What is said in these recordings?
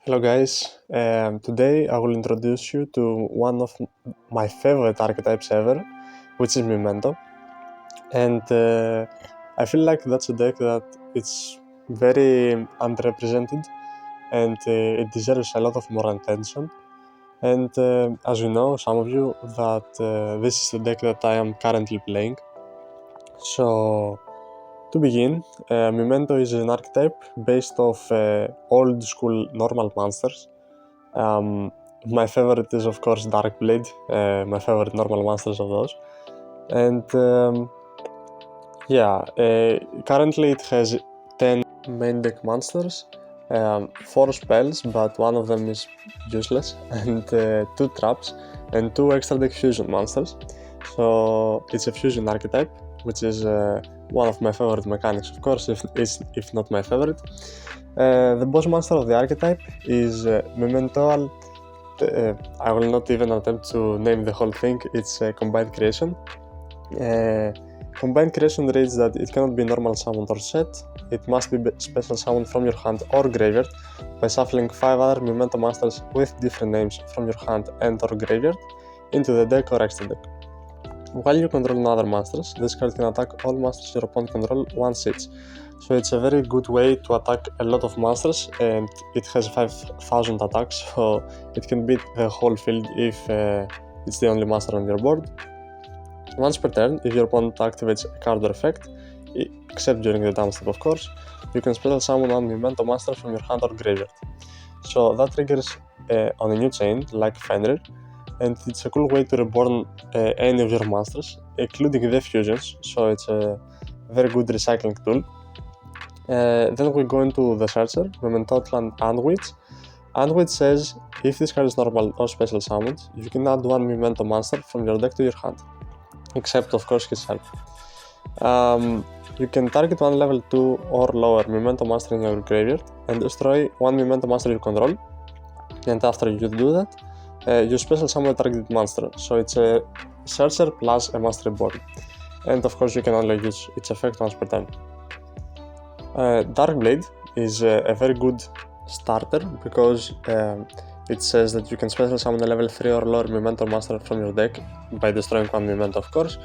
Hello guys, today I will introduce you to one of my favorite archetypes ever, which is Memento. And I feel like that's a deck that it's very underrepresented and it deserves a lot of more attention. And as you know, some of you, that this is the deck that I am currently playing. So to begin, Memento is an archetype based off old school normal monsters. My favorite is of course Darkblade, my favorite normal monsters of those. And currently it has 10 main deck monsters, 4 spells, but one of them is useless, and 2 traps, and 2 extra deck fusion monsters. So it's a fusion archetype, which is one of my favorite mechanics, of course, if not my favorite. The boss monster of the archetype is Memento. I will not even attempt to name the whole thing. It's Combined Creation. Combined Creation reads that it cannot be normal summoned or set. It must be special summoned from your hand or graveyard by shuffling 5 other Memento monsters with different names from your hand and or graveyard into the deck or extra deck. While you control no other monsters, this card can attack all monsters your opponent control once each. So it's a very good way to attack a lot of monsters, and it has 5000 attacks, so it can beat the whole field if it's the only monster on your board. Once per turn, if your opponent activates a card or effect, except during the downs step of course, you can special summon one Memento monster from your hand or graveyard. So that triggers on a new chain, like Fenrir, and it's a cool way to reborn any of your monsters, including the fusions, so it's a very good recycling tool. Then we go into the searcher, Mementotland Antwitch. Antwitch says, if this card is normal or special summoned, you can add one Memento monster from your deck to your hand, except of course himself. You can target one level 2 or lower Memento monster in your graveyard and destroy one Memento monster you control, and after you do that, you special summon a targeted monster, so it's a searcher plus a monster reborn, and of course you can only use its effect once per turn. Darkblade is a very good starter because it says that you can special summon a level 3 or lower Memento monster from your deck by destroying one Memento of course,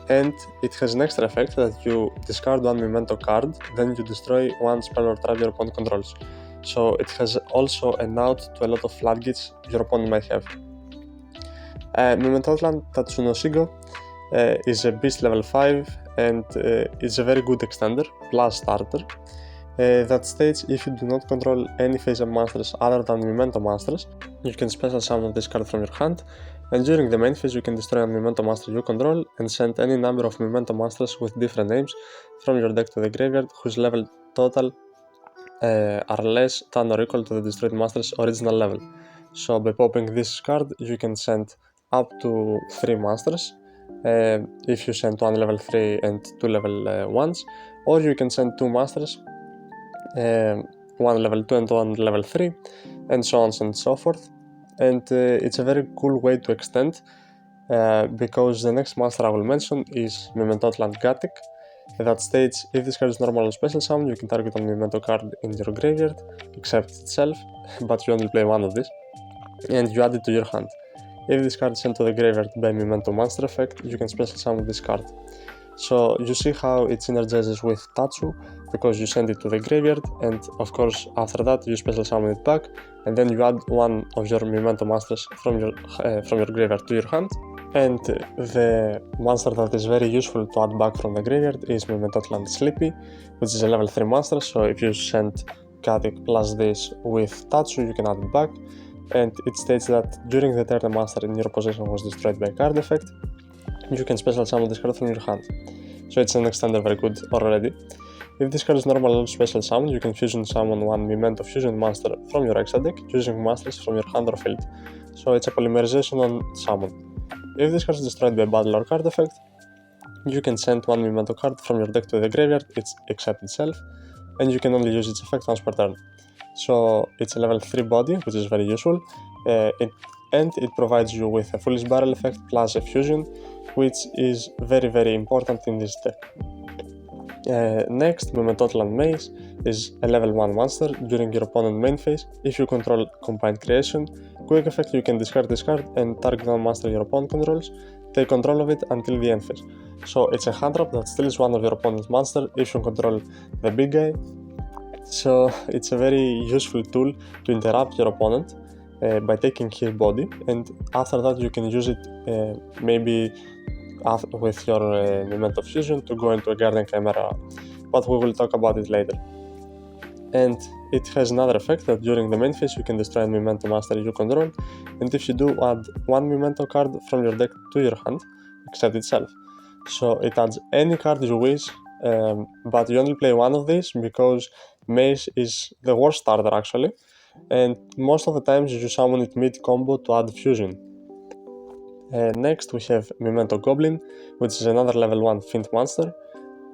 and it has an extra effect that you discard one Memento card, then you destroy one spell or trap your opponent controls. So it has also an out to a lot of floodgates your opponent might have. Mementotland Tatsunosigo is a beast level 5 and it's a very good extender plus starter that states if you do not control any face-up monsters other than Memento monsters, you can special summon this card from your hand, and during the main phase you can destroy a Memento monster you control and send any number of Memento monsters with different names from your deck to the graveyard whose level total are less than or equal to the destroyed monster's original level. So by popping this card you can send up to 3 monsters if you send one level 3 and 2 level 1s, or you can send 2 monsters, one level 2 and one level 3, and so on and so forth. And it's a very cool way to extend because the next monster I will mention is Mementotland Gatic, that states if this card is normal or special summon, you can target a Memento card in your graveyard, except itself, but you only play one of these, and you add it to your hand. If this card is sent to the graveyard by Memento monster effect, you can special summon this card. So you see how it synergizes with Tatsu, because you send it to the graveyard, and of course after that you special summon it back, and then you add one of your Memento monsters from your graveyard to your hand. And the monster that is very useful to add back from the graveyard is Mementotland Sleepy, which is a level 3 monster, so if you send Gatic plus this with Tatsu, you can add it back, and it states that during the turn the monster in your possession was destroyed by a card effect, you can special summon this card from your hand. So it's an extender very good already. If this card is normal or special summon, you can fusion summon one Memento fusion monster from your extra deck using monsters from your hand or field. So it's a polymerization on summon. If this card is destroyed by a battle or card effect, you can send one Memento card from your deck to the graveyard, except itself, and you can only use its effect once per turn. So it's a level 3 body, which is very useful, and it provides you with a Foolish Barrel effect plus a fusion, which is very important in this deck. Next, Memento Maze is a level 1 monster during your opponent main phase. If you control Combined Creation, quick effect, you can discard this card and target one monster your opponent controls, take control of it until the end phase. So it's a hand trap that steals one of your opponent's monster if you control the big guy. So it's a very useful tool to interrupt your opponent by taking his body, and after that you can use it maybe with your Memento Fusion to go into a Guardian Chimera, but we will talk about it later. And it has another effect that during the main phase you can destroy a Memento Master you control, and if you do, add one Memento card from your deck to your hand, except itself. So it adds any card you wish, but you only play one of these because Maze is the worst starter actually, and most of the times you summon it mid-combo to add Fusion. Next we have Memento Goblin, which is another level 1 Fiend monster,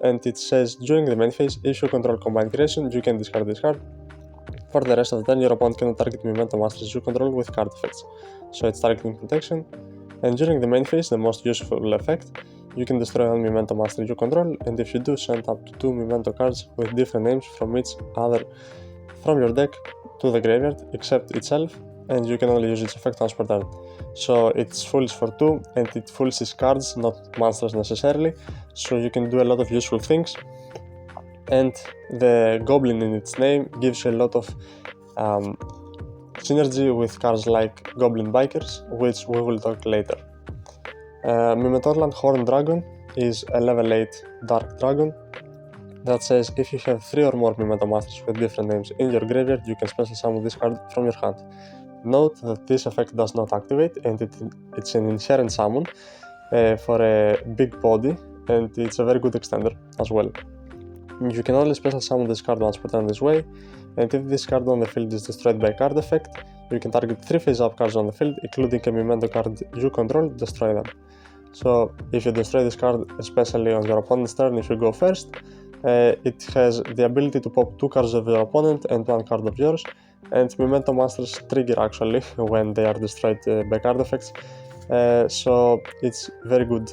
and it says during the main phase, if you control Combined Creation, you can discard this card. For the rest of the time, your opponent cannot target Memento monsters you control with card effects, so it's targeting protection. And during the main phase, the most useful effect, you can destroy one Memento monster you control, and if you do, send up to 2 Memento cards with different names from each other from your deck to the graveyard, except itself, and you can only use its effect once per turn. So it's fools for 2, and it fools its cards, not monsters necessarily, so you can do a lot of useful things. And the Goblin in its name gives you a lot of synergy with cards like Goblin Bikers, which we will talk later. Mimetorland Horned Dragon is a level 8 Dark Dragon that says if you have 3 or more Memento Masters with different names in your graveyard, you can special summon this card from your hand. Note that this effect does not activate, and it's an inherent summon for a big body, and it's a very good extender as well. You can only special summon this card once per turn this way, and if this card on the field is destroyed by a card effect, you can target 3 face-up cards on the field, including a Memento card you control, destroy them. So if you destroy this card, especially on your opponent's turn, if you go first, it has the ability to pop 2 cards of your opponent and 1 card of yours, and Memento Masters trigger actually when they are destroyed by card effects, so it's very good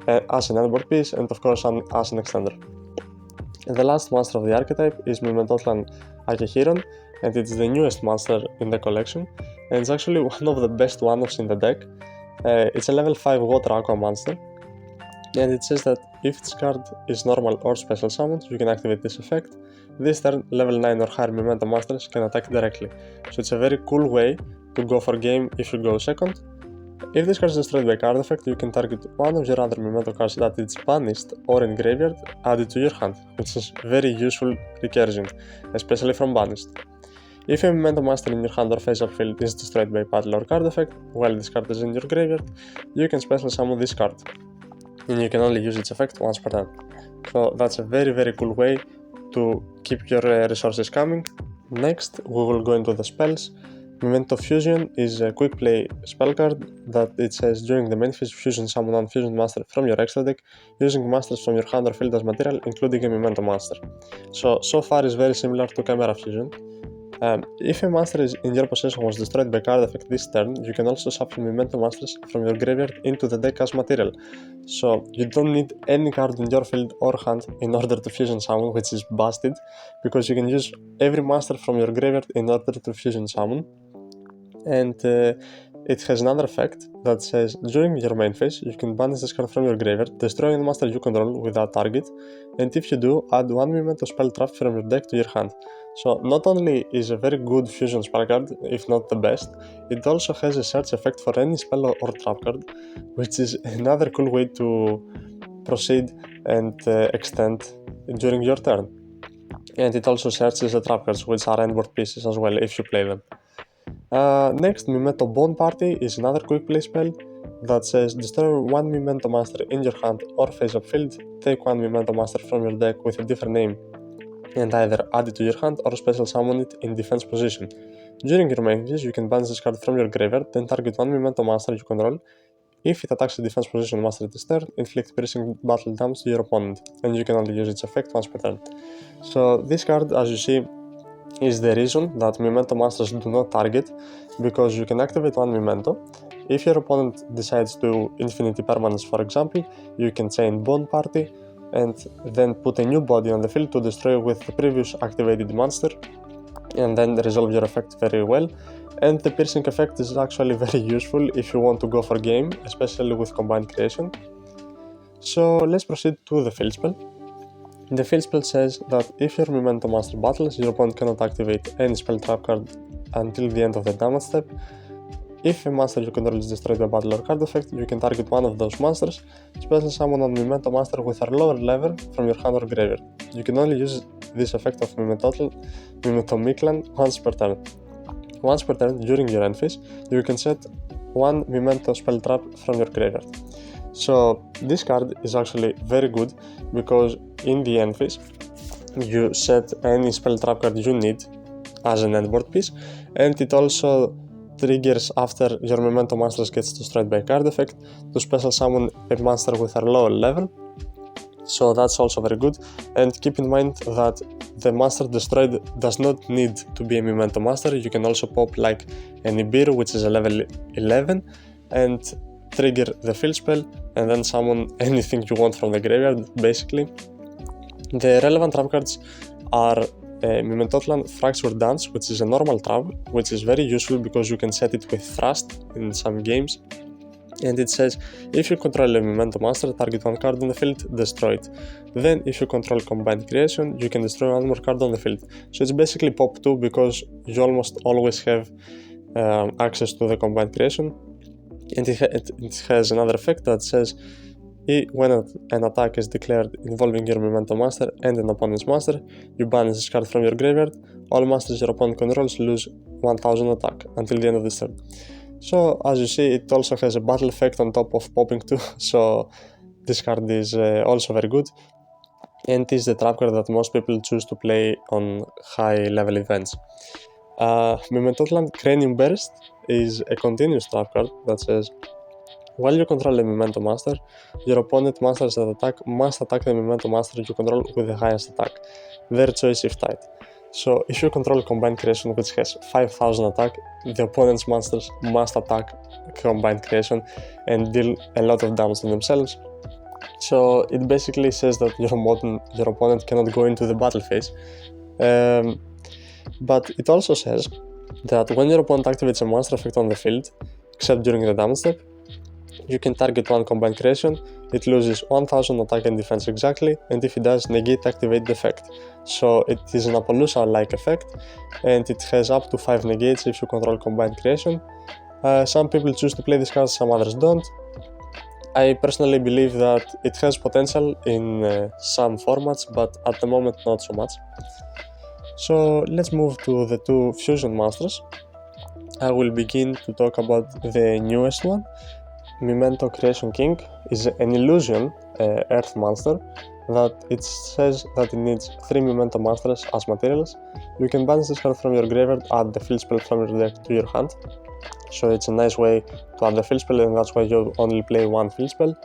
as an endboard piece and of course as an extender. The last monster of the archetype is Mimetotlan Akehiron, and it's the newest monster in the collection, and it's actually one of the best one-offs in the deck. It's a level 5 Water Aqua monster, and it says that if this card is normal or special summoned, you can activate this effect. This turn, level 9 or higher Memento Masters can attack directly, so it's a very cool way to go for game if you go second. If this card is destroyed by card effect, you can target one of your other Memento cards that is banished or in graveyard, add it to your hand, which is very useful recursion, especially from banished. If a Memento Master in your hand or face-up field is destroyed by battle or card effect, while this card is in your graveyard, you can special summon this card, and you can only use its effect once per turn. So that's a very cool way to keep your resources coming. Next, we will go into the spells. Memento Fusion is a quick play spell card that it says during the main phase fusion summon one fusion master from your extra deck using masters from your hand or field as material, including a Memento master. So far is very similar to Chimera Fusion. If a monster is in your possession was destroyed by card effect this turn, you can also shuffle Memento Masters from your graveyard into the deck as material. So you don't need any card in your field or hand in order to fusion summon, which is busted, because you can use every monster from your graveyard in order to fusion summon. And it has another effect that says during your main phase, you can banish this card from your graveyard, destroying the monster you control without target, and if you do, add one Memento spell trap from your deck to your hand. So not only is a very good fusion spell card, if not the best, it also has a search effect for any spell or trap card, which is another cool way to proceed and extend during your turn. And it also searches the trap cards, which are endboard pieces as well if you play them. Next, Memento Bone Party is another quick play spell that says destroy one Memento Master in your hand or face-up field, take one Memento Master from your deck with a different name and either add it to your hand or special summon it in defense position. During your main phase, you can banish this card from your graveyard, then target one Memento Master you control. If it attacks a defense position master this turn, inflict piercing battle damage to your opponent, and you can only use its effect once per turn. So this card, as you see, is the reason that Memento Masters do not target, because you can activate one Memento. If your opponent decides to Infinity Permanence, for example, you can chain Bone Party, and then put a new body on the field to destroy with the previous activated monster, and then resolve your effect very well. And the piercing effect is actually very useful if you want to go for game, especially with combined creation. So let's proceed to the field spell. The field spell says that if your Memento Master battles, your opponent cannot activate any spell trap card until the end of the damage step. If a monster you control is destroyed by battle or card effect, you can target one of those monsters, special summon a Memento Master with a lower level from your hand or graveyard. You can only use this effect of Memento Mictlan once per turn. Once per turn during your end phase, you can set one Memento spell trap from your graveyard. So this card is actually very good because in the end phase, you set any spell trap card you need as an endboard piece, and it also triggers after your Memento Monsters gets destroyed by a card effect to special summon a monster with a lower level. So that's also very good, and keep in mind that the monster destroyed does not need to be a Memento Master. You can also pop like an Nibiru, which is a level 11, and trigger the field spell and then summon anything you want from the graveyard, basically. The relevant trap cards are Memento Fracture Dance, which is a normal trap, which is very useful because you can set it with Thrust in some games. And it says, if you control a Memento Master, target one card on the field, destroy it. Then, if you control Combined Creation, you can destroy one more card on the field. So it's basically pop 2 because you almost always have access to the Combined Creation. And it has another effect that says, when an attack is declared involving your Memento Master and an opponent's master, you banish this card from your graveyard. All monsters your opponent controls lose 1000 attack until the end of this turn. So as you see, it also has a battle effect on top of popping 2, so this card is also very good, and is the trap card that most people choose to play on high level events. Memento Cranium Burst is a continuous trap card that says, while you control a Memento Master, your opponent monsters that attack must attack the Memento Master you control with the highest attack, their choice if tied. So if you control Combined Creation, which has 5000 attack, the opponent's monsters must attack Combined Creation and deal a lot of damage to themselves. So it basically says that your opponent cannot go into the battle phase. But it also says that when your opponent activates a monster effect on the field, except during the damage step, you can target one Combined Creation, it loses 1000 attack and defense exactly, and if it does, negate activate the effect. So it is an Appaloosa-like effect, and it has up to 5 negates if you control Combined Creation. Some people choose to play this card, some others don't. I personally believe that it has potential in some formats, but at the moment not so much. So let's move to the two fusion monsters. I will begin to talk about the newest one. Memento Creation King is an illusion earth monster that it says that it needs 3 Memento Masters as materials. You can banish this card from your graveyard, add the field spell from your deck to your hand. So it's a nice way to add the field spell, and that's why you only play one field spell.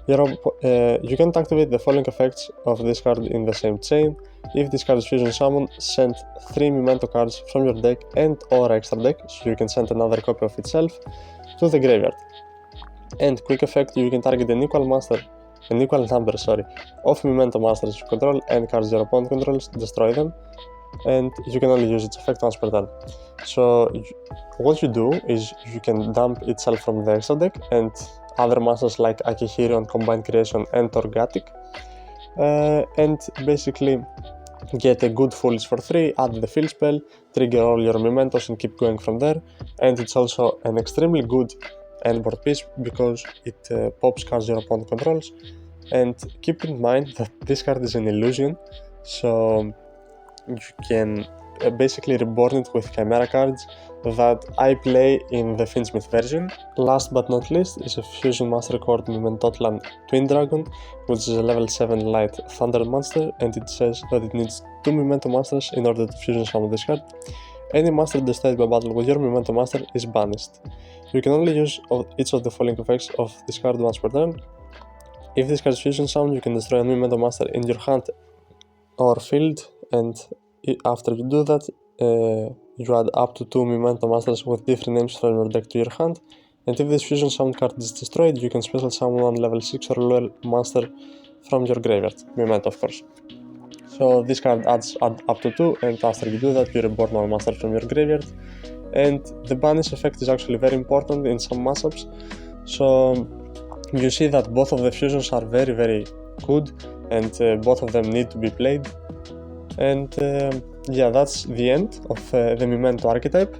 You can't activate the following effects of this card in the same chain. If this card is fusion summoned, send 3 Memento cards from your deck and or extra deck, so you can send another copy of itself, to the graveyard. And quick effect, you can target an equal number of Memento Masters you control and cards your opponent controls, destroy them, and you can only use its effect once per turn. So what you do is you can dump itself from the extra deck and other monsters like Akihiro, Combined Creation and Torgatic, and basically get a good Foolish for 3, add the field spell, trigger all your Mementos and keep going from there. And it's also an extremely good endboard piece because it pops cards your opponent controls. And keep in mind that this card is an illusion, so you can basically reborn it with Chimera cards that I play in the Finsmith version. Last but not least is a Fusion Master called Mementotlan Twin Dragon, which is a level 7 light thunder monster, and it says that it needs 2 Memento Masters in order to fusion summon this card. Any monster destroyed by battle with your Memento Master is banished. You can only use each of the following effects of this card once per turn. If this card is fusion summoned, you can destroy a Memento Master in your hand or field, and after you do that, you add up to 2 Memento Masters with different names from your deck to your hand. And if this fusion summon card is destroyed, you can special summon one level 6 or lower monster from your graveyard, Memento of course. So this card adds up to 2, and after you do that, you reborn one monster from your graveyard. And the banish effect is actually very important in some matchups. So you see that both of the fusions are very, very good, and both of them need to be played. And yeah, that's the end of the Memento archetype.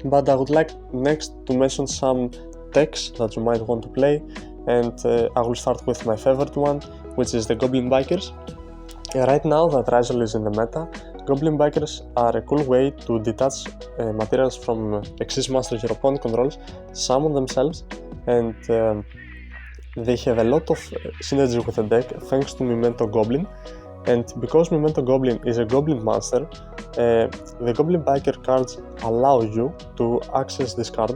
But I would like next to mention some decks that you might want to play, and I will start with my favorite one, which is the Goblin Bikers. Right now that Rizal is in the meta, Goblin Bikers are a cool way to detach materials from Exist monsters your opponent controls, summon themselves, and they have a lot of synergy with the deck thanks to Memento Goblin. And because Memento Goblin is a Goblin monster, the Goblin Biker cards allow you to access this card.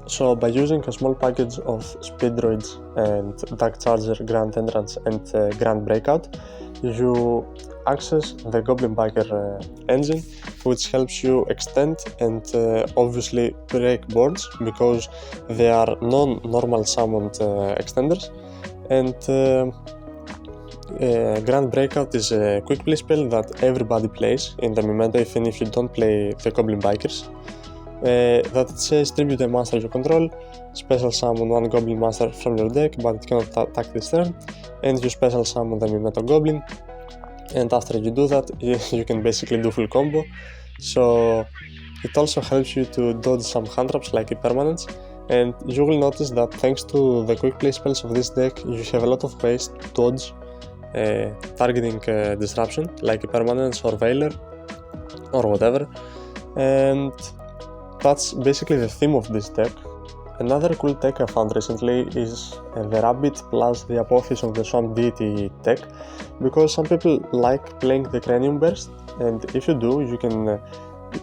So by using a small package of Speed Droids and Dark Charger, Grand Entrance and Grand Breakout, you access the Goblin Biker engine, which helps you extend and obviously break boards because they are non-normal summoned extenders. And Grand Breakout is a quick play spell that everybody plays in the Memento, even if you don't play the Goblin Bikers. That it says tribute a monster you control, special summon one Goblin monster from your deck, but it cannot attack this turn, and you special summon the Memento Goblin. And after you do that, you can basically do full combo. So it also helps you to dodge some hand traps like impermanence, and you will notice that thanks to the quick play spells of this deck, you have a lot of ways to dodge targeting disruption like impermanence or Veiler or whatever. And that's basically the theme of this deck. Another cool deck I found recently is the Rabbit plus the Apophis of the Swamp Deity deck, because some people like playing the Cranium Burst, and if you do, you can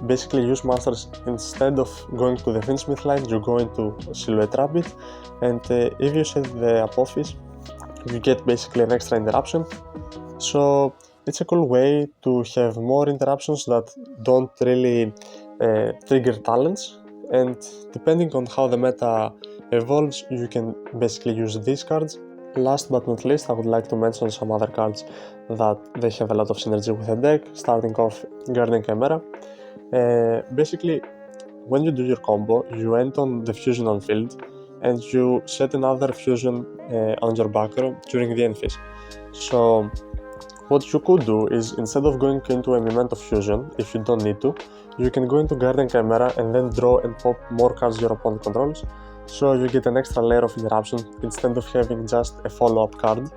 basically use monsters instead of going to the Finsmith line, you go into Silhouette Rabbit, and if you set the Apophis, you get basically an extra interruption. So it's a cool way to have more interruptions that don't really trigger talents, and depending on how the meta evolves, you can basically use these cards. Last but not least, I would like to mention some other cards that they have a lot of synergy with the deck, starting off Guardian Chimera. Basically, when you do your combo, you end on the fusion on field, and you set another fusion on your back row during the end phase. So what you could do is, instead of going into a Memento fusion, if you don't need to, you can go into Guardian Chimera and then draw and pop more cards your opponent controls, so you get an extra layer of interruption instead of having just a follow-up card,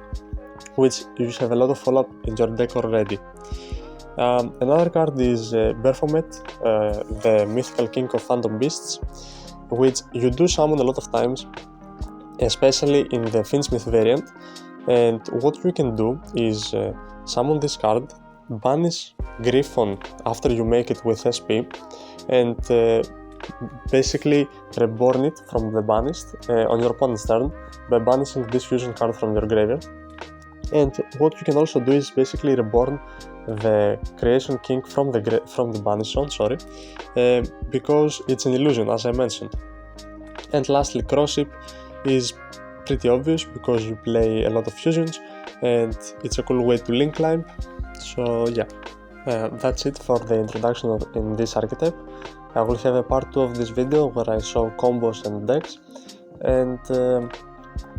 which you have a lot of follow-up in your deck already. Another card is Baphomet, the mythical king of phantom beasts, which you do summon a lot of times, especially in the Finsmith variant. And what you can do is summon this card, banish Griffon after you make it with SP, and basically reborn it from the banished on your opponent's turn by banishing this fusion card from your graveyard. And what you can also do is basically reborn the Creation King from the banish zone, because it's an illusion, as I mentioned. And lastly, Cross-Ship is pretty obvious because you play a lot of fusions and it's a cool way to link climb. So yeah, that's it for the introduction in this archetype. I will have a part 2 of this video where I show combos and decks, and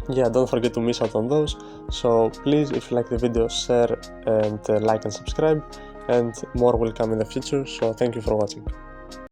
yeah, don't forget to miss out on those. So please, if you like the video, share and like and subscribe, and more will come in the future. So thank you for watching.